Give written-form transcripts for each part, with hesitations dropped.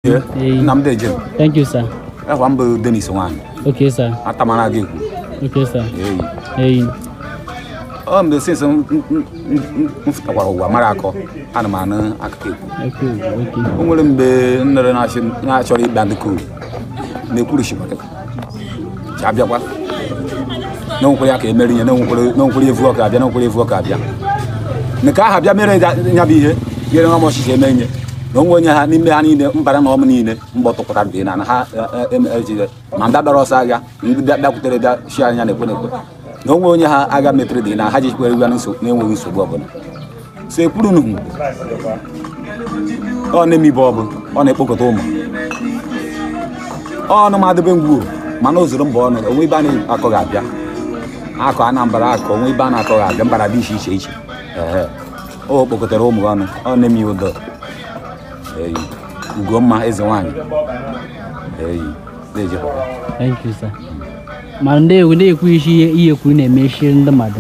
Namdeje. Thank you, sir. Wambo Denis one. Okay, sir. Atamana Giku. Okay, sir. Hey. The season Marako, Anamana, Akaku. Okay. Umbe naturally bandicoot. Nekurishi. Chabia. No Koyaka, Mary, no Koyaka, no Koyaka. Naka Habia Mary Yabi, you know how much she made. No one you had any Mparamini, Mbotopabi, and Mandabaro Saga, that Shania Neponeco. No one you had Agametri, and Haji were running so no one so governor. Say Pulunum on Nemi Bob on a Pocotoma. Oh, no matter Bengu, Manos Rumbon, we ban Akogabia. Ako Anambaraco, we ban Akogabia, Baradishi. Oh, Pocoterom on Nemi Udo. Goma is one. Thank you, sir. Monday, we need to see a queen and mission the mother.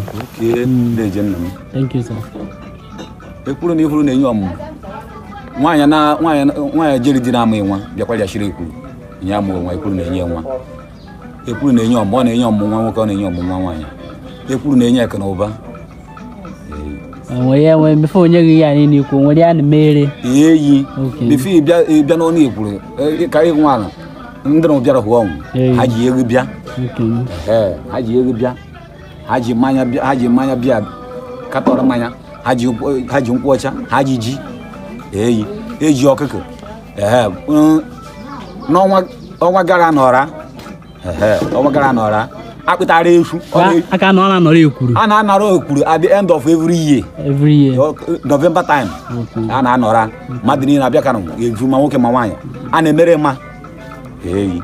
Thank you, sir. They put on your name. Why a jelly dinner one, the quite a shriku. Yamu, my put in one. They put in your money, your one on your one. They put in your can over. When before you could when you married. Yea, the fee done on April. Carry one. Ndro jara home. Haji Yugibia. Haji Yugibia. Haji Maya Bia. Catora Maya. Haji Wacha. Haji G. Eh, Jokako. No one Garanora. Garanora. I can't know at the end of every year. November time. And Nora, Madrina Biacano, if you walk in my wine, and a merema. Hey,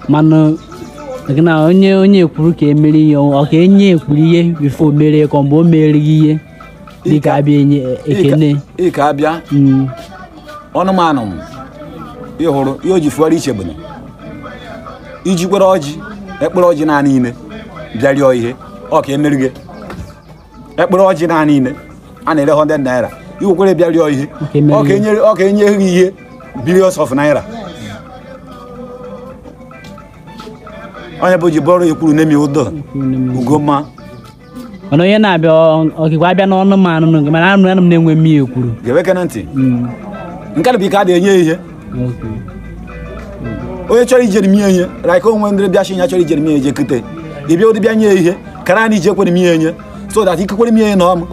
Mano, now only Puke million or Kenya before Mary Combo Mary. Ikabia, on a manum. You're for each other. Ijiboroji, Ekboroji Nanine, Dario, okay, Merge. Ekboroji Nanine, and 100 naira. You go to Dario, okay, billions of naira. I have you borrow, you could name you Ugoma. I know you're not okay, why be on the man, I'm random name with me. Give a cananti. You can't be carried here. Oh, actually, Jeremy, like when the Biashing actually Jeremy Jekute. If you the Bianye here, Karani Jekwe me, so that he could put me in home.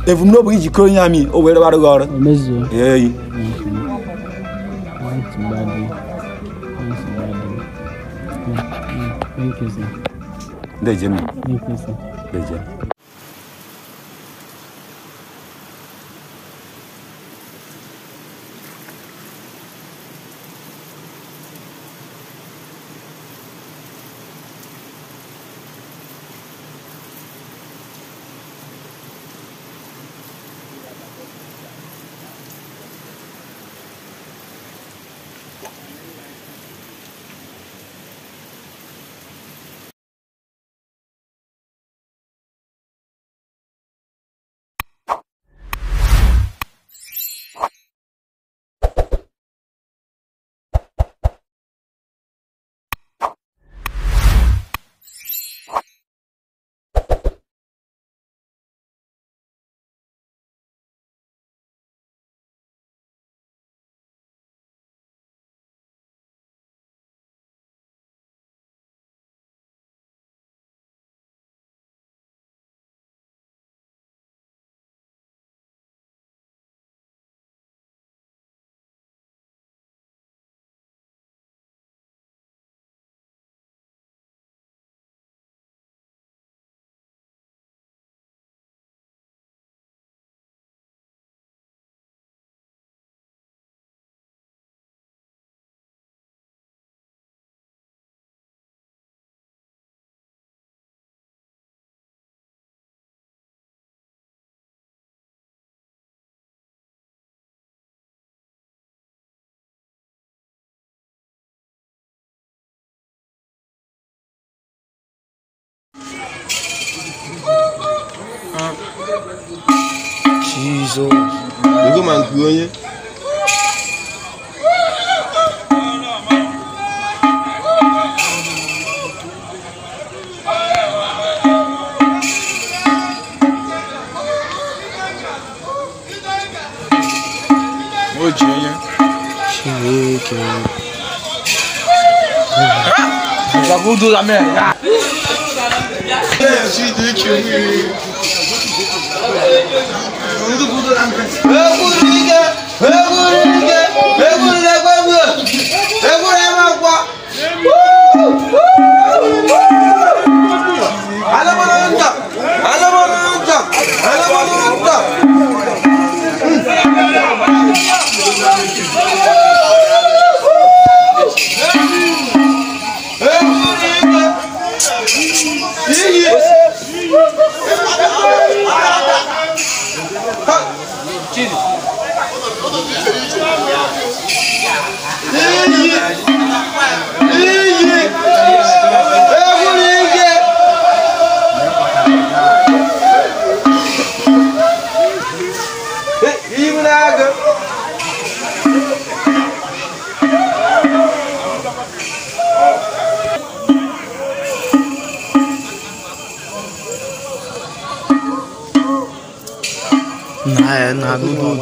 If nobody calling me, oh, where about God? Hey, thank you, sir. Thank you, sir. Thank you. Jesus. Ego man kuonye. Sacudo da merda. Nah, duduk.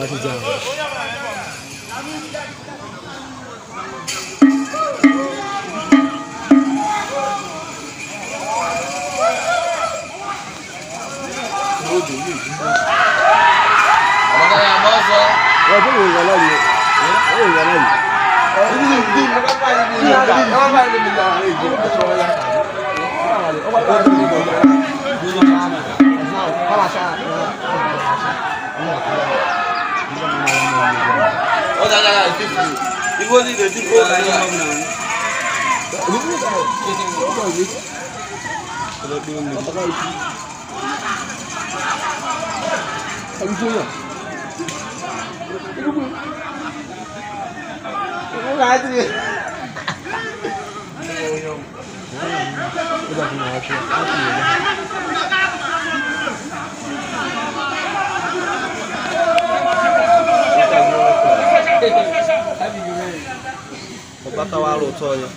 Bata walo toyo.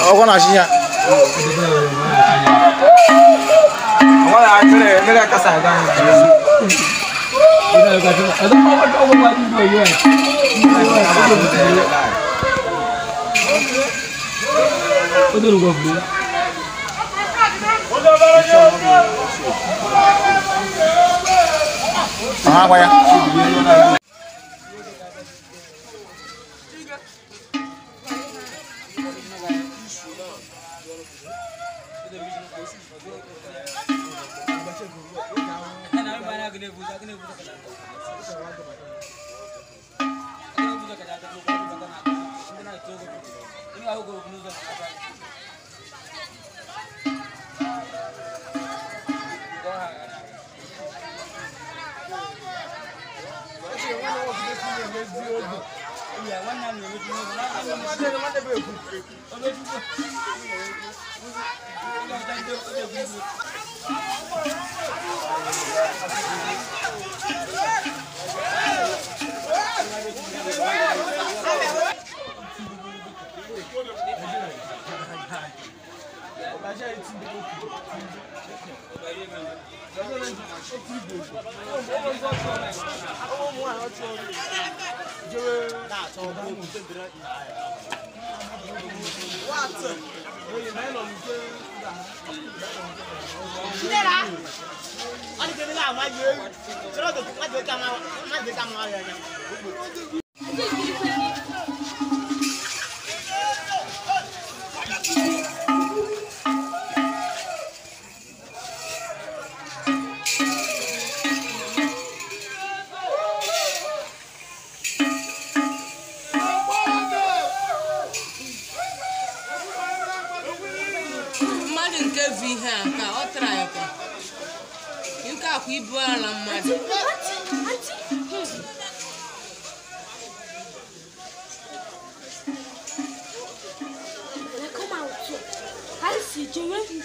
Ọkọ na shinya. Ọkọ na mere kasa ga. Come out. I see you.